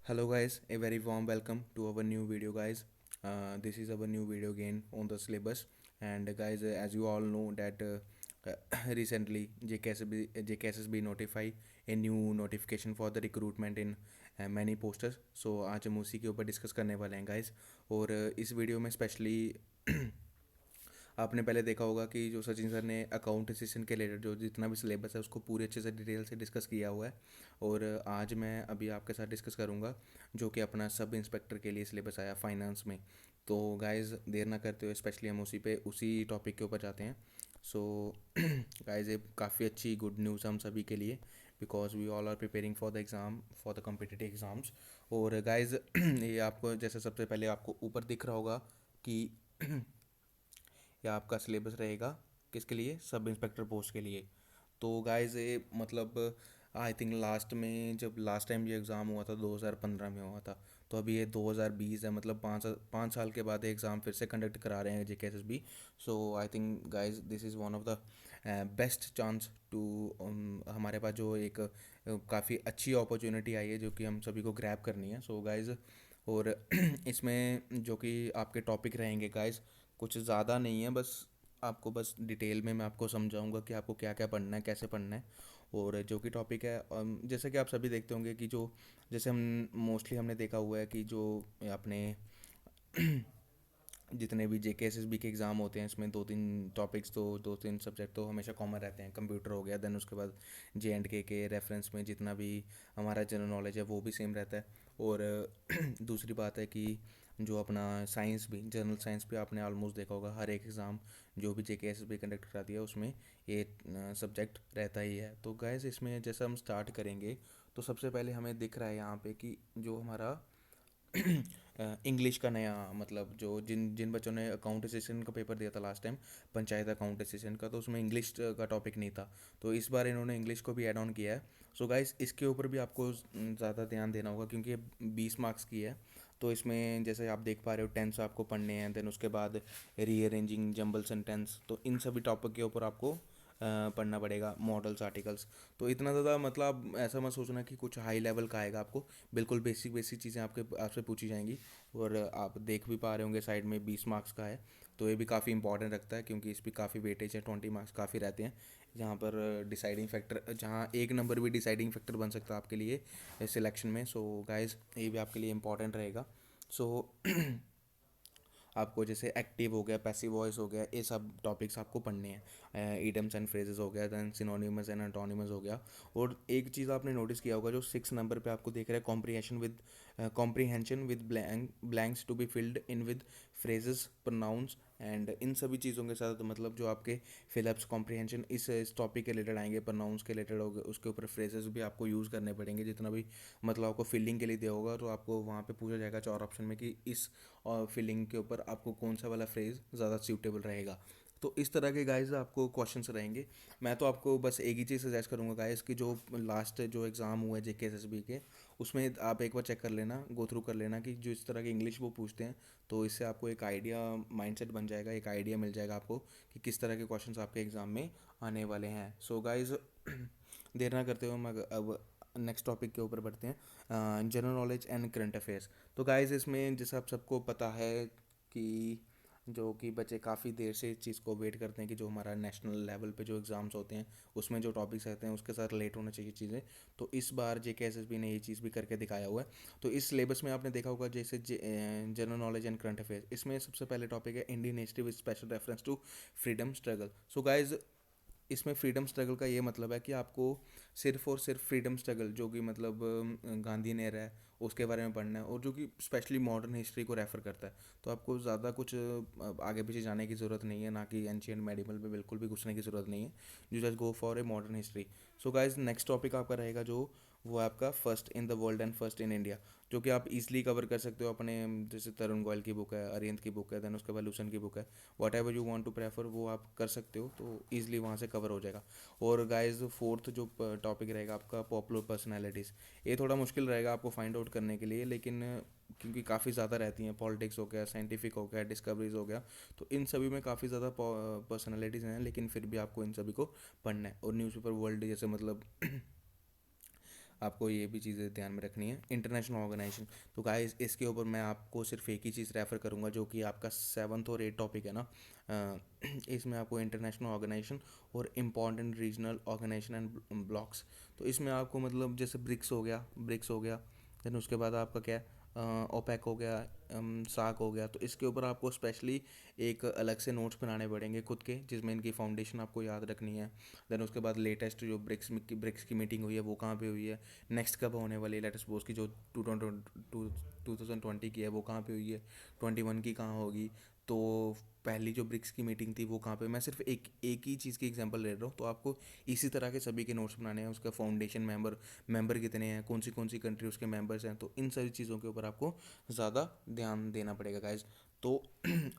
Hello guys, a very warm welcome to our new video guys. This is our new video again on the syllabus and guys as you all know that recently JKSSB notify a new notification for the recruitment in many posters. So आज हम उसी के ऊपर discuss करने वाले हैं guys और इस वीडियो में स्पेशली आपने पहले देखा होगा कि जो सचिन सर ने अकाउंट असिस्टेंट के रिलेटेड जो जितना भी सिलेबस है उसको पूरे अच्छे से डिटेल से डिस्कस किया हुआ है और आज मैं अभी आपके साथ डिस्कस करूंगा जो कि अपना सब इंस्पेक्टर के लिए सिलेबस आया फाइनेंस में। तो गाइस देर ना करते हुए स्पेशली हम उसी टॉपिक के ऊपर जाते हैं। सो गाइस ये काफ़ी अच्छी गुड न्यूज़ हम सभी के लिए because we all are preparing for the exam for the competitive exams. और गाइस ये आपको जैसे सबसे पहले आपको ऊपर दिख रहा होगा कि या आपका सिलेबस रहेगा किसके लिए, सब इंस्पेक्टर पोस्ट के लिए। तो गाइस ये मतलब आई थिंक लास्ट में जब लास्ट टाइम ये एग्ज़ाम हुआ था 2015 में हुआ था, तो अभी ये 2020 है, मतलब पाँच साल के बाद एग्ज़ाम फिर से कंडक्ट करा रहे हैं JKSSB। So I think guys this is one of the best chance to हमारे पास जो एक काफ़ी अच्छी अपॉर्चुनिटी आई है जो कि हम सभी को ग्रैब करनी है। सो गाइस और इसमें जो कि आपके टॉपिक रहेंगे गाइस कुछ ज़्यादा नहीं है, बस आपको बस डिटेल में मैं आपको समझाऊंगा कि आपको क्या क्या पढ़ना है, कैसे पढ़ना है। और जो कि टॉपिक है जैसे कि आप सभी देखते होंगे कि जो जैसे हम मोस्टली हमने देखा हुआ है कि जो अपने जितने भी JKSSB के एग्ज़ाम होते हैं इसमें दो तीन टॉपिक्स तो दो तीन सब्जेक्ट तो हमेशा कॉमन रहते हैं। कंप्यूटर हो गया, देन उसके बाद JNK के रेफरेंस में जितना भी हमारा जनरल नॉलेज है वो भी सेम रहता है। और दूसरी बात है कि जो अपना साइंस भी, जनरल साइंस भी आपने ऑलमोस्ट देखा होगा हर एक एग्ज़ाम जो भी JKSSB कंडक्ट कराती है उसमें ये सब्जेक्ट रहता ही है। तो गैस इसमें जैसे हम स्टार्ट करेंगे तो सबसे पहले हमें दिख रहा है यहाँ पे कि जो हमारा इंग्लिश का नया मतलब जो जिन जिन बच्चों ने अकाउंट असिस्टेंट का पेपर दिया था last time, panchayat account assistant का, तो उसमें इंग्लिश का टॉपिक नहीं था। तो इस बार इन्होंने इंग्लिश को भी ऐड ऑन किया है। सो गाइस इसके ऊपर भी आपको ज़्यादा ध्यान देना होगा क्योंकि ये 20 मार्क्स की है। तो इसमें जैसे आप देख पा रहे हो टेंस आपको पढ़ने हैं, देन उसके बाद रीअरेंजिंग जंबल सेंटेंस, तो इन सभी टॉपिक के ऊपर आपको पढ़ना पड़ेगा, मॉडल्स आर्टिकल्स। तो इतना ज़्यादा मतलब ऐसा मत सोचना कि कुछ हाई लेवल का आएगा, आपको बिल्कुल बेसिक बेसिक चीज़ें आपसे पूछी जाएंगी। और आप देख भी पा रहे होंगे साइड में 20 मार्क्स का है, तो ये भी काफ़ी इंपॉर्टेंट रखता है क्योंकि इस पर काफ़ी वेटेज है, 20 मार्क्स काफ़ी रहते हैं। जहाँ पर डिसाइडिंग फैक्टर, जहाँ एक नंबर भी डिसाइडिंग फैक्टर बन सकता है आपके लिए सिलेक्शन में। सो गाइज ये भी आपके लिए इंपॉर्टेंट रहेगा। सो आपको जैसे एक्टिव हो गया, पैसिव वॉइस हो गया, ये सब टॉपिक्स आपको पढ़ने हैं। ईडम्स एंड फ्रेजेस हो गया, दैन सिनोनिमस एंड एंटोनिमस हो गया। और एक चीज़ आपने नोटिस किया होगा जो 6 नंबर पे आपको देख रहा है, comprehension with blanks to be filled in with phrases pronouns and इन सभी चीज़ों के साथ मतलब जो आपके फिलअप्स कॉम्प्रीहेंशन इस टॉपिक के रिलेटेड आएंगे, प्रोनाउंस के रिलेटेड हो गए, उसके ऊपर फ्रेजेस भी आपको यूज़ करने पड़ेंगे। जितना भी मतलब आपको फिलिंग के लिए दिया होगा तो आपको वहाँ पे पूछा जाएगा 4 ऑप्शन में कि इस और फिलिंग के ऊपर आपको कौन सा वाला फ्रेज ज़्यादा सूटेबल रहेगा। तो इस तरह के गाइस आपको क्वेश्चंस रहेंगे। मैं तो आपको बस एक ही चीज़ सजेस्ट करूँगा गाइस कि जो लास्ट जो एग्ज़ाम हुआ है JKSSB के, उसमें आप एक बार चेक कर लेना, गो थ्रू कर लेना कि जो इस तरह की इंग्लिश वो पूछते हैं, तो इससे आपको एक आइडिया माइंडसेट बन जाएगा, एक आइडिया मिल जाएगा आपको कि किस तरह के क्वेश्चंस आपके एग्ज़ाम में आने वाले हैं। सो गाइस देर ना करते हुए हम अब नेक्स्ट टॉपिक के ऊपर बढ़ते हैं, general knowledge and current affairs. तो गाइस इसमें जैसे आप सबको पता है कि जो कि बच्चे काफ़ी देर से इस चीज़ को वेट करते हैं कि जो हमारा नेशनल लेवल पे जो एग्ज़ाम्स होते हैं उसमें जो टॉपिक्स रहते हैं उसके साथ रिलेट होना चाहिए चीज़ें। तो इस बार JKSSB ने ये चीज़ भी करके दिखाया हुआ है। तो इस सिलेबस में आपने देखा होगा जैसे general knowledge and current affairs, इसमें सबसे पहले टॉपिक है Indian history with special reference to freedom struggle. So guys इसमें फ्रीडम स्ट्रगल का ये मतलब है कि आपको सिर्फ और सिर्फ फ्रीडम स्ट्रगल जो कि मतलब गांधी ने रहा है उसके बारे में पढ़ना है, और जो कि स्पेशली मॉडर्न हिस्ट्री को रेफ़र करता है। तो आपको ज़्यादा कुछ आगे पीछे जाने की ज़रूरत नहीं है, ना कि एंशियंट मेडिवल पे बिल्कुल भी घुसने की ज़रूरत नहीं है। You just go for a modern history. So guys next topic आपका रहेगा जो वो है आपका first in the world and first in India, जो कि आप इजीली कवर कर सकते हो अपने जैसे तरुण गोयल की बुक है, अरिहंत की बुक है, देन उसके बाद लूसन की बुक है, whatever you want to prefer वो आप कर सकते हो, तो ईजिली वहाँ से कवर हो जाएगा। और गाइस फोर्थ जो टॉपिक रहेगा आपका पॉपुलर पर्सनैलिटीज़, ये थोड़ा मुश्किल रहेगा आपको फाइंड आउट करने के लिए, लेकिन क्योंकि काफ़ी ज़्यादा रहती हैं, पॉलिटिक्स हो गया, साइंटिफिक हो गया, डिस्कवरीज हो गया, तो इन सभी में काफ़ी ज़्यादा पर्सनैलिटीज़ हैं, लेकिन फिर भी आपको इन सभी को पढ़ना है। और न्यूज़पेपर वर्ल्ड जैसे मतलब आपको ये भी चीज़ें ध्यान में रखनी है। इंटरनेशनल ऑर्गेनाइजेशन, तो गाइस इसके ऊपर मैं आपको सिर्फ एक ही चीज़ रेफ़र करूँगा जो कि आपका 7th और 8th टॉपिक है ना। इसमें आपको इंटरनेशनल ऑर्गेनाइजेशन और important regional organisation and blocs. तो इसमें आपको मतलब जैसे ब्रिक्स हो गया, देन उसके बाद आपका क्या है, ओपेक हो गया, साक हो गया। तो इसके ऊपर आपको स्पेशली एक अलग से नोट्स बनाने पड़ेंगे खुद के, जिसमें इनकी फाउंडेशन आपको याद रखनी है। देन उसके बाद लेटेस्ट जो ब्रिक्स की मीटिंग हुई है वो कहाँ पे हुई है, नेक्स्ट कब होने वाली है, लेटेस्ट सपोज की जो 2020 की है वो कहाँ पे हुई है, 21 की कहाँ होगी। तो पहली जो ब्रिक्स की मीटिंग थी वो कहाँ पे, मैं सिर्फ एक ही चीज़ की एग्जांपल ले रहा हूँ। तो आपको इसी तरह के सभी के नोट्स बनाने हैं, उसका फाउंडेशन मेंबर कितने हैं, कौन सी कंट्री उसके मेंबर्स हैं। तो इन सारी चीज़ों के ऊपर आपको ज़्यादा ध्यान देना पड़ेगा गाइज। तो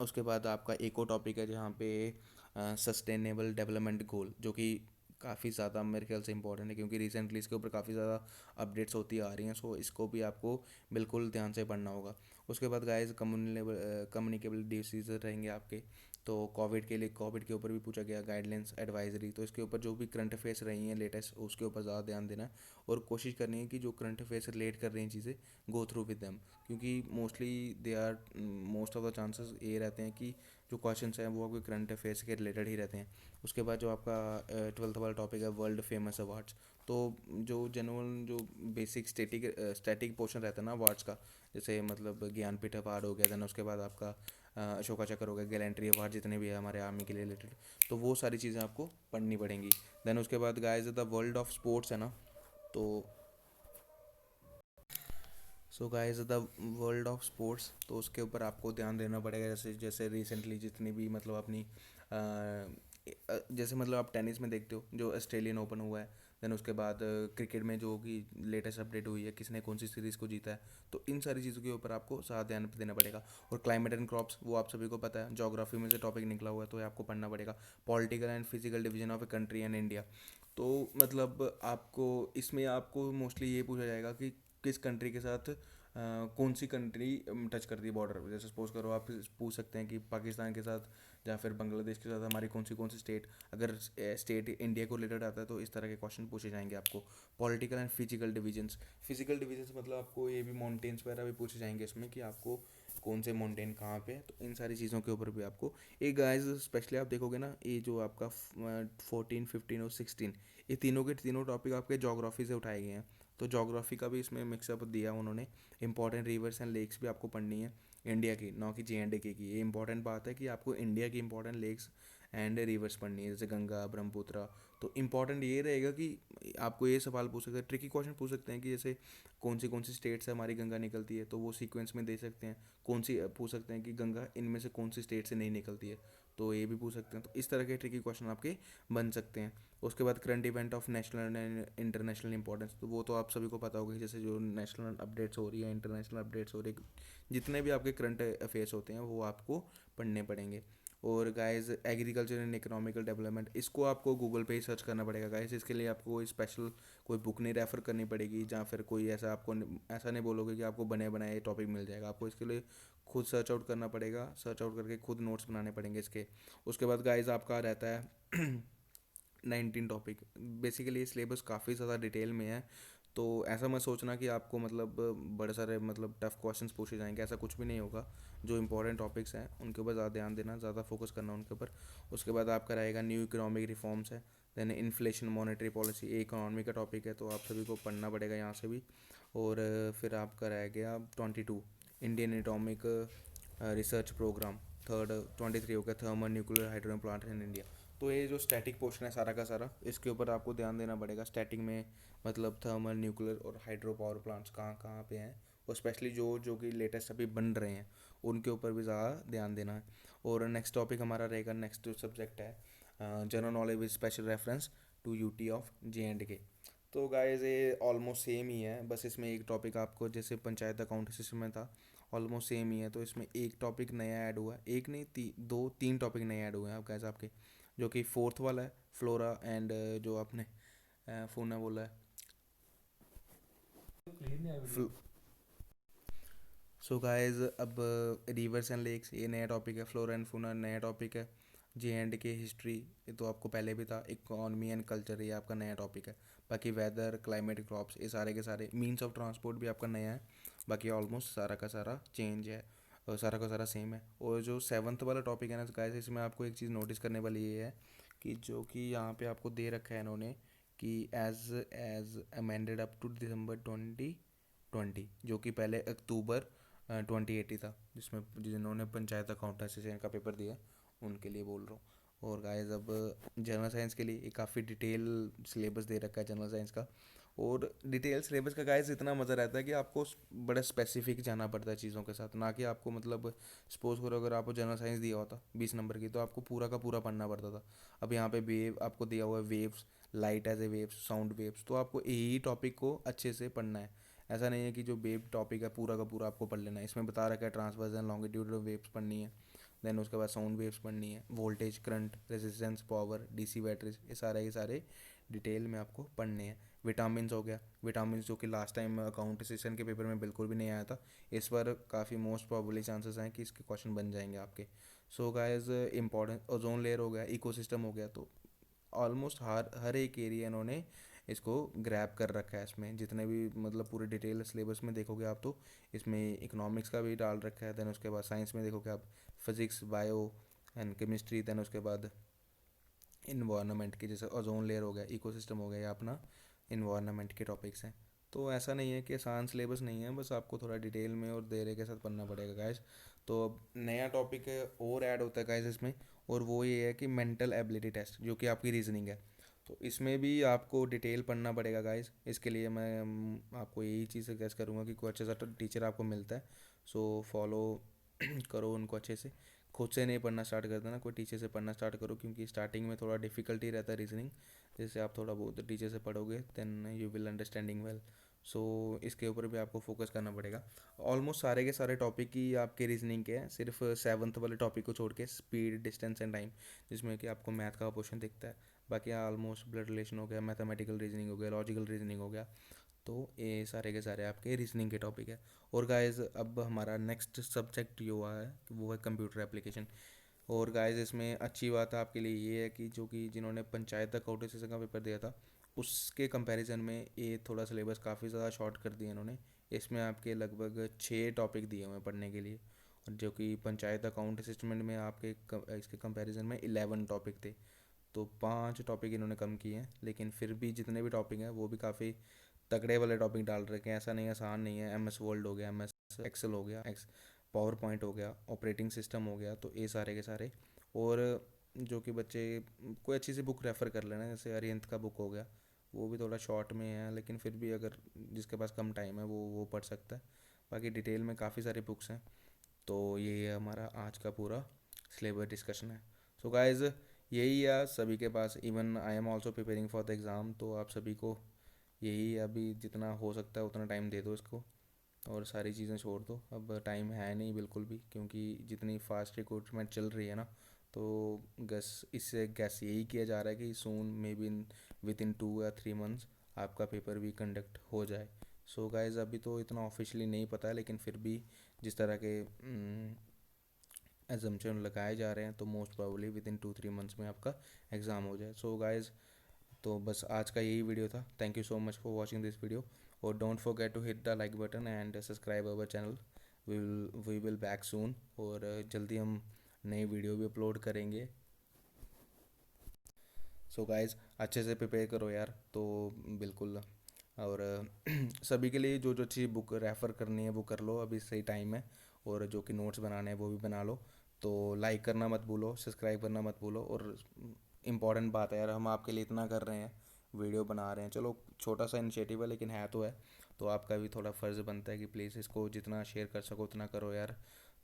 उसके बाद आपका एक और टॉपिक है जहाँ पे सस्टेनेबल डेवलपमेंट गोल, जो कि काफ़ी ज़्यादा मेरे ख्याल से इंपॉर्टेंट है, क्योंकि रिसेंटली इसके ऊपर काफ़ी ज़्यादा अपडेट्स होती आ रही हैं। सो इसको भी आपको बिल्कुल ध्यान से पढ़ना होगा। उसके बाद गाइज कम्युनिकेबल डिसीज़ रहेंगे आपके। तो कोविड के ऊपर भी पूछा गया गाइडलाइंस एडवाइजरी। तो इसके ऊपर जो भी करंट अफेयर्स रही हैं लेटेस्ट, उसके ऊपर ज़्यादा ध्यान देना है और कोशिश करनी है कि जो करंट अफेयर से रिलेट कर रही हैं चीज़ें, गो थ्रू विद देम, क्योंकि मोस्ट ऑफ द चांसेस ये रहते हैं कि जो क्वेश्चन हैं वो आपके करंट अफेयर्स के रिलेटेड ही रहते हैं। उसके बाद जो आपका 12th वाला टॉपिक है वर्ल्ड फेमस अवार्ड्स। तो जो जनरल जो बेसिक स्टैटिक पोर्शन रहता है ना अवार्ड्स का, जैसे मतलब ज्ञानपीठ अवार्ड हो गया, देन उसके बाद आपका अशोका चक्र हो गया, गैलेंट्री अवार्ड जितने भी है हमारे आर्मी के लिए रिलेटेड, तो वो सारी चीज़ें आपको पढ़नी पड़ेंगी। देन उसके बाद guys the world of sports है ना। तो so guys the world of sports, तो उसके ऊपर आपको ध्यान देना पड़ेगा। जैसे जैसे रिसेंटली जितनी भी मतलब अपनी जैसे मतलब आप टेनिस में देखते हो जो ऑस्ट्रेलियन ओपन हुआ है, देन उसके बाद क्रिकेट में जो कि लेटेस्ट अपडेट हुई है किसने कौन सी सीरीज़ को जीता है। तो इन सारी चीज़ों के ऊपर आपको ज़्यादा ध्यान देना पड़ेगा। और क्लाइमेट एंड क्रॉप्स वो आप सभी को पता है, ज्योग्राफी में से टॉपिक निकला हुआ है, तो ये आपको पढ़ना पड़ेगा। Political and physical division of a country and India, तो मतलब आपको इसमें आपको मोस्टली ये पूछा जाएगा कि किस कंट्री के साथ कौन सी कंट्री टच करती है बॉर्डर। जैसे सपोज करो आप पूछ सकते हैं कि पाकिस्तान के साथ या फिर बांग्लादेश के साथ हमारी कौन सी स्टेट, अगर स्टेट इंडिया को रिलेटेड आता है तो इस तरह के क्वेश्चन पूछे जाएंगे आपको। पॉलिटिकल एंड फिजिकल डिवीजन्स मतलब आपको ये भी माउंटेन्स वगैरह भी पूछे जाएंगे इसमें कि आपको कौन से माउंटेन कहाँ पे है। तो इन सारी चीज़ों के ऊपर भी आपको एक गाइस स्पेशली आप देखोगे ना, ये जो आपका 14, 15 और 16, ये तीनों के तीनों टॉपिक आपके जोग्राफी से उठाए गए हैं। तो जोग्राफी का भी इसमें मिक्सअप दिया उन्होंने। इंपॉर्टेंट रिवर्स एंड लेक्स भी आपको पढ़नी है इंडिया की, ना कि J&K की। ये इंपॉर्टेंट बात है कि आपको इंडिया की इंपॉर्टेंट लेक्स एंड रिवर्स पढ़नी है, जैसे गंगा ब्रह्मपुत्र। तो इंपॉर्टेंट ये रहेगा कि आपको ये सवाल पूछ सकते हैं, ट्रिकी क्वेश्चन पूछ सकते हैं कि जैसे कौन सी स्टेट से हमारी गंगा निकलती है, तो वो सीक्वेंस में दे सकते हैं। कौन सी पूछ सकते हैं कि गंगा इनमें से कौन सी स्टेट से नहीं निकलती है, तो ये भी पूछ सकते हैं। तो इस तरह के ट्रिकी क्वेश्चन आपके बन सकते हैं। उसके बाद current event of national and international importance, तो वो तो आप सभी को पता होगा कि जैसे जो नेशनल अपडेट्स हो रही है, इंटरनेशनल अपडेट्स हो रही है, जितने भी आपके करंट अफेयर्स होते हैं वो आपको पढ़ने पड़ेंगे। और guys agriculture and economical development, इसको आपको गूगल पे ही सर्च करना पड़ेगा गाइस। इसके लिए आपको कोई स्पेशल कोई बुक नहीं रेफ़र करनी पड़ेगी, जहाँ फिर कोई ऐसा आपको ऐसा नहीं बोलोगे कि आपको बने बनाए टॉपिक मिल जाएगा। आपको इसके लिए खुद सर्च आउट करना पड़ेगा, सर्च आउट करके खुद नोट्स बनाने पड़ेंगे इसके। उसके बाद गाइस आपका रहता है 19 टॉपिक। बेसिकली सिलेबस काफ़ी ज़्यादा डिटेल में है, तो ऐसा मत सोचना कि आपको मतलब बड़े सारे मतलब टफ क्वेश्चंस पूछे जाएंगे, ऐसा कुछ भी नहीं होगा। जो इंपॉर्टेंट टॉपिक्स हैं उनके ऊपर ज़्यादा ध्यान देना, ज़्यादा फोकस करना उनके ऊपर। उसके बाद आपका रहेगा न्यू इकोनॉमिक रिफॉर्म्स है, देन इन्फ्लेशन मॉनेटरी पॉलिसी, ये इकोनॉमी का टॉपिक है, तो आप सभी को पढ़ना पड़ेगा यहाँ से भी। और फिर आपका रह गया 22 इंडियन एटॉमिक रिसर्च प्रोग्राम। 23 हो गया thermal nuclear hydrogen plant in India. तो ये जो स्टैटिक पोर्शन है सारा का सारा, इसके ऊपर आपको ध्यान देना पड़ेगा। स्टैटिक में मतलब थर्मल न्यूक्लियर और हाइड्रो पावर प्लांट्स कहाँ कहाँ पे हैं, और स्पेशली जो जो कि लेटेस्ट अभी बन रहे हैं उनके ऊपर भी ज़्यादा ध्यान देना है। और नेक्स्ट टॉपिक हमारा रहेगा, नेक्स्ट सब्जेक्ट है general knowledge with special reference to UT of J&K। तो गाइस ये ऑलमोस्ट सेम ही है, बस इसमें एक टॉपिक आपको जैसे पंचायत अकाउंट सिस्टम में था ऑलमोस्ट सेम ही है। तो इसमें एक टॉपिक नया ऐड हुआ है, एक नहीं दो तीन टॉपिक नए ऐड हुए हैं आप गाइस आपके, जो कि फोर्थ वाला है फ्लोरा एंड जो आपने फोन है बोला है। सो गाइस अब रिवर्स एंड लेक्स ये नया टॉपिक है, फ्लोरा एंड फूना नया टॉपिक है, J&K हिस्ट्री ये तो आपको पहले भी था, इकोनॉमी एंड कल्चर ये आपका नया टॉपिक है। बाकी वेदर, क्लाइमेट, क्रॉप्स, ये सारे के सारे मीन्स ऑफ ट्रांसपोर्ट भी आपका नया है। बाकी ऑलमोस्ट सारा का सारा चेंज है और सारा का सारा सेम है। और जो सेवन्थ वाला टॉपिक है ना गाइस, इसमें आपको एक चीज़ नोटिस करने वाली ये है कि जो कि यहाँ पे आपको दे रखा है इन्होंने कि as as amended up to December 2020, जो कि पहले अक्टूबर 2080 था, जिसमें जिन्होंने पंचायत अकाउंट असिस्टेंट का पेपर दिया उनके लिए बोल रहा हूँ। और गाइस अब जनरल साइंस के लिए काफ़ी डिटेल सिलेबस दे रखा है जनरल साइंस का। और डिटेल सिलेबस का गाइस इतना मज़ा रहता है कि आपको बड़ा स्पेसिफिक जाना पड़ता है चीज़ों के साथ, ना कि आपको मतलब सपोज करो अगर आपको जनरल साइंस दिया होता 20 नंबर की, तो आपको पूरा का पूरा पढ़ना पड़ता था। अब यहाँ पे वेव आपको दिया हुआ है, waves, light as a waves, sound waves, तो आपको यही टॉपिक को अच्छे से पढ़ना है। ऐसा नहीं है कि जो वेव टॉपिक है पूरा का पूरा आपको पढ़ लेना है। इसमें बता रखा है ट्रांसवर्जन लॉन्गिट्यूडल वेव्स पढ़नी है, देन उसके बाद साउंड वेव्स पढ़नी है, voltage, current, resistance, power, DC batteries, ये सारे के सारे डिटेल में आपको पढ़ने हैं। विटामिन्स हो गया, विटामिन्स जो कि लास्ट टाइम अकाउंट सेशन के पेपर में बिल्कुल भी नहीं आया था, इस बार काफ़ी मोस्ट प्रॉबली चांसेस हैं कि इसके क्वेश्चन बन जाएंगे आपके। So guys important ozone layer हो गया, इकोसिस्टम हो गया, तो ऑलमोस्ट हर एक एरिया इन्होंने इसको ग्रैब कर रखा है। इसमें जितने भी मतलब पूरे डिटेल सिलेबस में देखोगे आप, तो इसमें इकोनॉमिक्स का भी डाल रखा है, देन उसके बाद साइंस में देखोगे आप physics, bio and chemistry, then उसके बाद इन्वायरमेंट की, जैसे ओजोन लेयर हो गया, इकोसिस्टम हो गया, या अपना इन्वायरमेंट के टॉपिक्स हैं। तो ऐसा नहीं है कि आसान सिलेबस नहीं है, बस आपको थोड़ा डिटेल में और देरे के साथ पढ़ना पड़ेगा गाइस। तो अब नया टॉपिक और ऐड होता है गाइस इसमें, और वो ये है कि मेंटल एबिलिटी टेस्ट, जो कि आपकी रीजनिंग है। तो इसमें भी आपको डिटेल पढ़ना पड़ेगा गाइस। इसके लिए मैं आपको यही चीज़ सजेस्ट करूँगा कि कोई अच्छा सा टीचर आपको मिलता है, सो फॉलो करो उनको अच्छे से। खुद से नहीं पढ़ना स्टार्ट कर देना, कोई टीचर से पढ़ना स्टार्ट करो, क्योंकि स्टार्टिंग में थोड़ा डिफिकल्टी रहता है रीजनिंग। जैसे आप थोड़ा बहुत टीचर से पढ़ोगे then you will understanding well. So इसके ऊपर भी आपको फोकस करना पड़ेगा। ऑलमोस्ट सारे के सारे टॉपिक ही आपके रीजनिंग के हैं, सिर्फ सेवन्थ वाले टॉपिक को छोड़ के, स्पीड, डिस्टेंस एंड टाइम, जिसमें कि आपको मैथ का पोर्शन दिखता है। बाकी ऑलमोस्ट ब्लड रिलेशन हो गया, मैथमेटिकल रीजनिंग हो गया, लॉजिकल रीजनिंग हो गया, तो ये सारे के सारे आपके रीजनिंग के टॉपिक है। और गाइस अब हमारा नेक्स्ट सब्जेक्ट जो हुआ है वो है कंप्यूटर एप्लीकेशन। और गाइस इसमें अच्छी बात आपके लिए ये है कि जो कि जिन्होंने पंचायत अकाउंट सेशन का पेपर दिया था, उसके कंपैरिजन में ये थोड़ा सिलेबस काफ़ी ज़्यादा शॉर्ट कर दिया इन्होंने। इसमें आपके लगभग 6 टॉपिक दिए हुए हैं पढ़ने के लिए, और जो कि पंचायत अकाउंट असिस्टेंट में आपके इसके कंपैरिजन में 11 टॉपिक थे। तो 5 टॉपिक इन्होंने कम किए हैं, लेकिन फिर भी जितने भी टॉपिक हैं वो भी काफ़ी तगड़े वाले टॉपिक डाल रखे हैं। ऐसा नहीं है, आसान नहीं है। एम एस वर्ल्ड हो गया, एम एस एक्सेल हो गया, पावर पॉइंट हो गया, ऑपरेटिंग सिस्टम हो गया, तो ये सारे के सारे। और जो कि बच्चे कोई अच्छी सी बुक रेफ़र कर लेना, जैसे अरिहंत का बुक हो गया, वो भी थोड़ा शॉर्ट में है, लेकिन फिर भी अगर जिसके पास कम टाइम है वो पढ़ सकता है। बाकी डिटेल में काफ़ी सारी बुक्स हैं। तो ये है हमारा आज का पूरा सिलेबस डिस्कशन है। सो गाइज यही है सभी के पास, even I am also preparing for the exam, तो आप सभी को यही अभी जितना हो सकता है उतना टाइम दे दो इसको, और सारी चीज़ें छोड़ दो। अब टाइम है नहीं बिल्कुल भी, क्योंकि जितनी फास्ट रिक्रूटमेंट चल रही है ना, तो गैस इससे गैस यही किया जा रहा है कि सून may be in with in 2 या 3 मंथ्स आपका पेपर भी कंडक्ट हो जाए। सो गाइज अभी तो इतना ऑफिशियली नहीं पता है, लेकिन फिर भी जिस तरह के एजम्पशन लगाए जा रहे हैं, तो most probably with in 2-3 months में आपका एग्ज़ाम हो जाए। सो गाइज तो बस आज का यही वीडियो था। Thank you so much for watching this video, और don't forget to hit the like button and subscribe our channel. We will back soon, और जल्दी हम नई वीडियो भी अपलोड करेंगे। सो गाइज अच्छे से प्रिपेयर करो यार, तो बिल्कुल। और सभी के लिए जो जो अच्छी बुक रेफ़र करनी है वो कर लो, अभी सही टाइम है। और जो कि नोट्स बनाने हैं वो भी बना लो। तो लाइक करना मत भूलो, सब्सक्राइब करना मत भूलो। और इम्पॉर्टेंट बात है यार, हम आपके लिए इतना कर रहे हैं, वीडियो बना रहे हैं, चलो छोटा सा इनिशिएटिव है लेकिन है तो है। तो आपका भी थोड़ा फ़र्ज़ बनता है कि प्लीज़ इसको जितना शेयर कर सको उतना करो यार।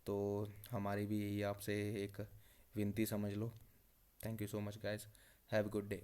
तो हमारी भी यही आपसे एक विनती समझ लो। Thank you so much guys, have a good day.